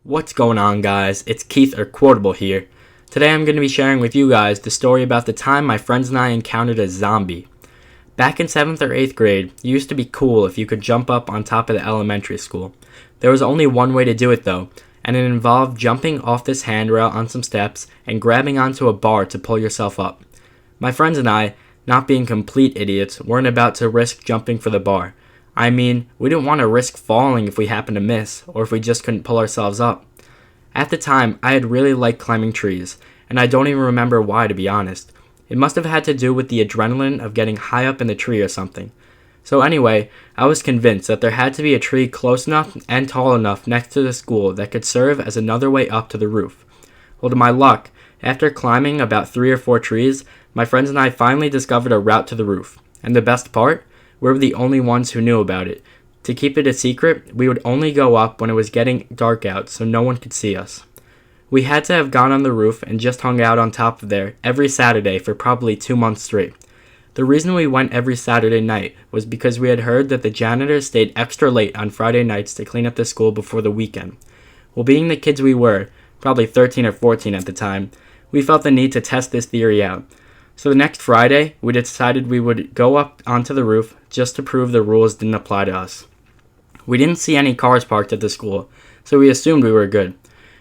What's going on, guys? It's Keith or Quotable here. Today I'm going to be sharing with you guys the story about the time my friends and I encountered a zombie. Back in 7th or 8th grade, it used to be cool if you could jump up on top of the elementary school. There was only one way to do it though, and it involved jumping off this handrail on some steps and grabbing onto a bar to pull yourself up. My friends and I, not being complete idiots, weren't about to risk jumping for the bar. I mean, we didn't want to risk falling if we happened to miss, or if we just couldn't pull ourselves up. At the time, I had really liked climbing trees, and I don't even remember why, to be honest. It must have had to do with the adrenaline of getting high up in the tree or something. So anyway, I was convinced that there had to be a tree close enough and tall enough next to the school that could serve as another way up to the roof. Well, to my luck, after climbing about 3 or 4 trees, my friends and I finally discovered a route to the roof. And the best part? We were the only ones who knew about it. To keep it a secret, we would only go up when it was getting dark out so no one could see us. We had to have gone on the roof and just hung out on top of there every Saturday for probably 2 months straight. The reason we went every Saturday night was because we had heard that the janitors stayed extra late on Friday nights to clean up the school before the weekend. Well, being the kids we were, probably 13 or 14 at the time, we felt the need to test this theory out. So the next Friday, we decided we would go up onto the roof just to prove the rules didn't apply to us. We didn't see any cars parked at the school, so we assumed we were good.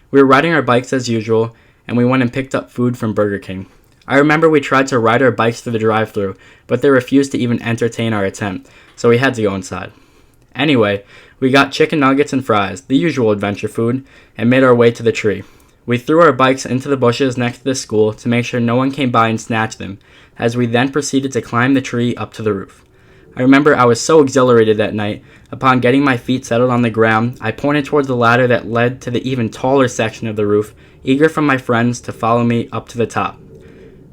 We were riding our bikes as usual, and we went and picked up food from Burger King. I remember we tried to ride our bikes through the drive-thru, but they refused to even entertain our attempt, so we had to go inside. Anyway, we got chicken nuggets and fries, the usual adventure food, and made our way to the tree. We threw our bikes into the bushes next to the school to make sure no one came by and snatched them, as we then proceeded to climb the tree up to the roof. I remember I was so exhilarated that night. Upon getting my feet settled on the ground, I pointed towards the ladder that led to the even taller section of the roof, eager for my friends to follow me up to the top.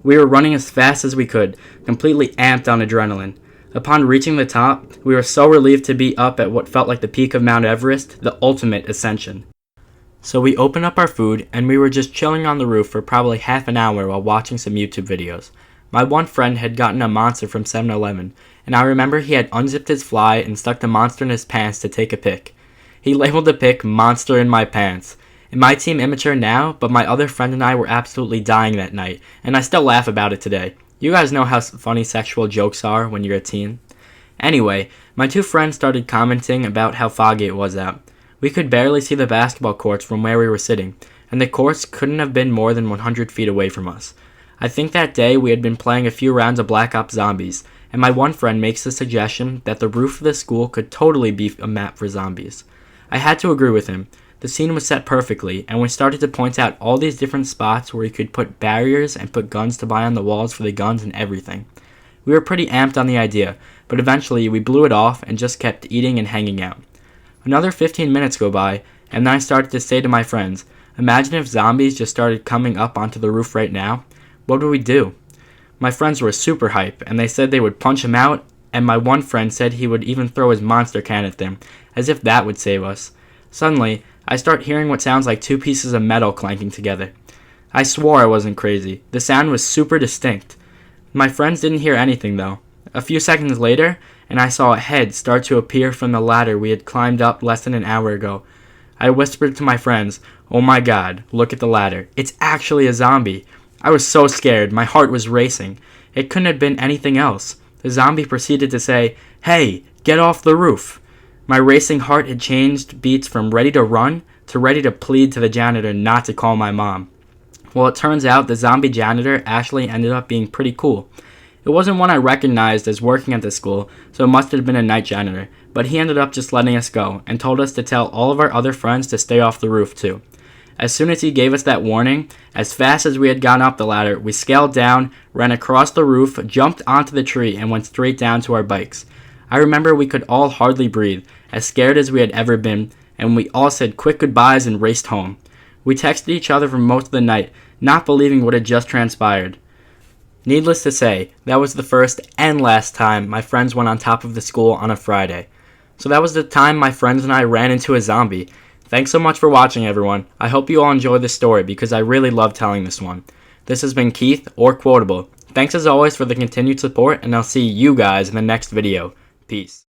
We were running as fast as we could, completely amped on adrenaline. Upon reaching the top, we were so relieved to be up at what felt like the peak of Mount Everest, the ultimate ascension. So we opened up our food, and we were just chilling on the roof for probably half an hour while watching some YouTube videos. My one friend had gotten a Monster from 7-Eleven, and I remember he had unzipped his fly and stuck the Monster in his pants to take a pic. He labeled the pic "Monster in my pants." It might seem immature now, but my other friend and I were absolutely dying that night, and I still laugh about it today. You guys know how funny sexual jokes are when you're a teen. Anyway, my two friends started commenting about how foggy it was out. We could barely see the basketball courts from where we were sitting, and the courts couldn't have been more than 100 feet away from us. I think that day we had been playing a few rounds of Black Ops Zombies, and my one friend makes the suggestion that the roof of the school could totally be a map for zombies. I had to agree with him. The scene was set perfectly, and we started to point out all these different spots where you could put barriers and put guns to buy on the walls for the guns and everything. We were pretty amped on the idea, but eventually we blew it off and just kept eating and hanging out. Another 15 minutes go by, and then I started to say to my friends, imagine if zombies just started coming up onto the roof right now. What would we do? My friends were super hype, and they said they would punch him out, and my one friend said he would even throw his monster can at them, as if that would save us. Suddenly, I start hearing what sounds like 2 pieces of metal clanking together. I swore I wasn't crazy. The sound was super distinct. My friends didn't hear anything though. A few seconds later, and I saw a head start to appear from the ladder we had climbed up less than an hour ago. I whispered to my friends, "Oh my god, look at the ladder. It's actually a zombie." I was so scared, my heart was racing. It couldn't have been anything else. The zombie proceeded to say, "Hey, get off the roof." My racing heart had changed beats from ready to run to ready to plead to the janitor not to call my mom. Well, it turns out the zombie janitor actually ended up being pretty cool. It wasn't one I recognized as working at the school, so it must have been a night janitor, but he ended up just letting us go and told us to tell all of our other friends to stay off the roof too. As soon as he gave us that warning, as fast as we had gone up the ladder, we scaled down, ran across the roof, jumped onto the tree, and went straight down to our bikes. I remember we could all hardly breathe, as scared as we had ever been, and we all said quick goodbyes and raced home. We texted each other for most of the night, not believing what had just transpired. Needless to say, that was the first and last time my friends went on top of the school on a Friday. So that was the time my friends and I ran into a zombie. Thanks so much for watching, everyone. I hope you all enjoyed this story because I really love telling this one. This has been Keith, or Quotable. Thanks as always for the continued support, and I'll see you guys in the next video. Peace.